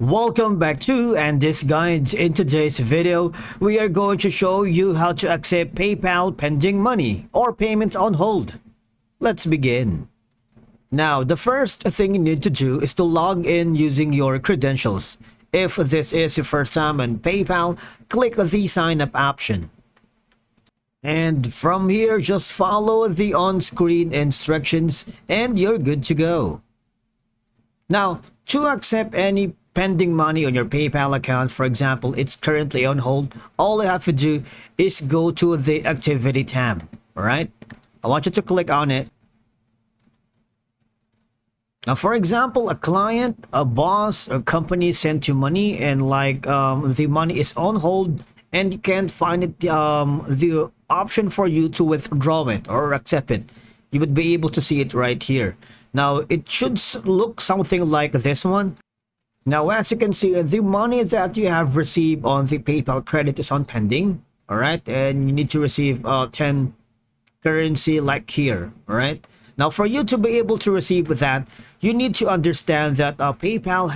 Welcome back to and this guides. In today's video, we are going to show you how to accept PayPal pending money or payments on hold. Let's begin. Now, the first thing you need to do is to log in using your credentials. If this is your first time on PayPal, click the sign up option. And from here, just follow the on-screen instructions and you're good to go. Now, to accept any pending money on your PayPal account, for example, it's currently on hold, all you have to do is go to the activity tab. All right, I want you to click on it. Now, for example, a client, a boss, or company sent you money and the money is on hold and you can't find it, the option for you to withdraw it or accept it. You would be able to see it right here. Now, it should look something like this one. Now, as you can see, the money that you have received on the PayPal credit is on pending. All right, and you need to receive 10 currency like here. All right. Now, for you to be able to receive that, you need to understand that PayPal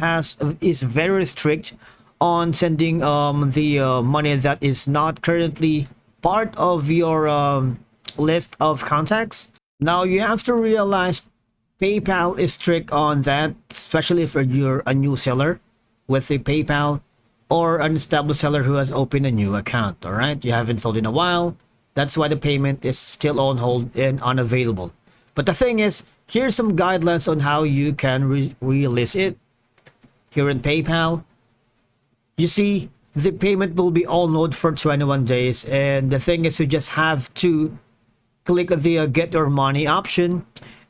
is very strict on sending the money that is not currently part of your list of contacts. Now, you have to realize PayPal is strict on that, especially if you're a new seller with a PayPal or an established seller who has opened a new account. All right, you haven't sold in a while. That's why the payment is still on hold and unavailable. But the thing is, here's some guidelines on how you can release it. Here in PayPal, you see the payment will be on hold for 21 days. And the thing is, you just have to click the get your money option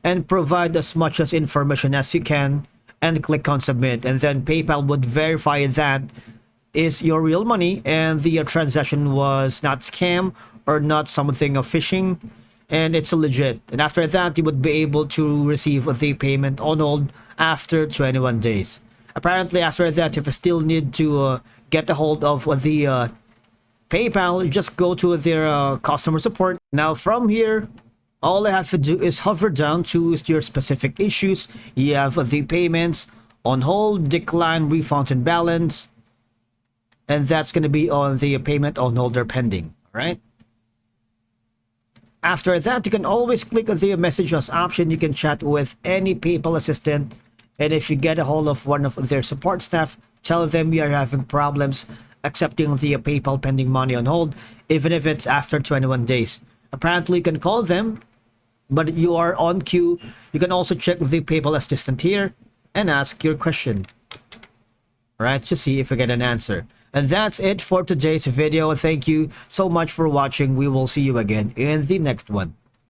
and provide as much as information as you can and click on submit. And then PayPal would verify that is your real money and the transaction was not scam or not something of phishing and it's legit. And after that, you would be able to receive the payment on hold after 21 days. Apparently, after that, if you still need to get a hold of the PayPal, just go to their customer support. Now, from here, all I have to do is hover down, choose your specific issues. You have the payments on hold, decline, refund, and balance. And that's going to be on the payment on hold or pending. All right. After that, you can always click on the message us option. You can chat with any PayPal assistant. And if you get a hold of one of their support staff, tell them you are having problems accepting the PayPal pending money on hold, even if it's after 21 days. Apparently, you can call them, but you are on queue. You can also check the PayPal assistant here and ask your question, right, to see if you get an answer. And that's it for today's video. Thank you so much for watching. We will see you again in the next one.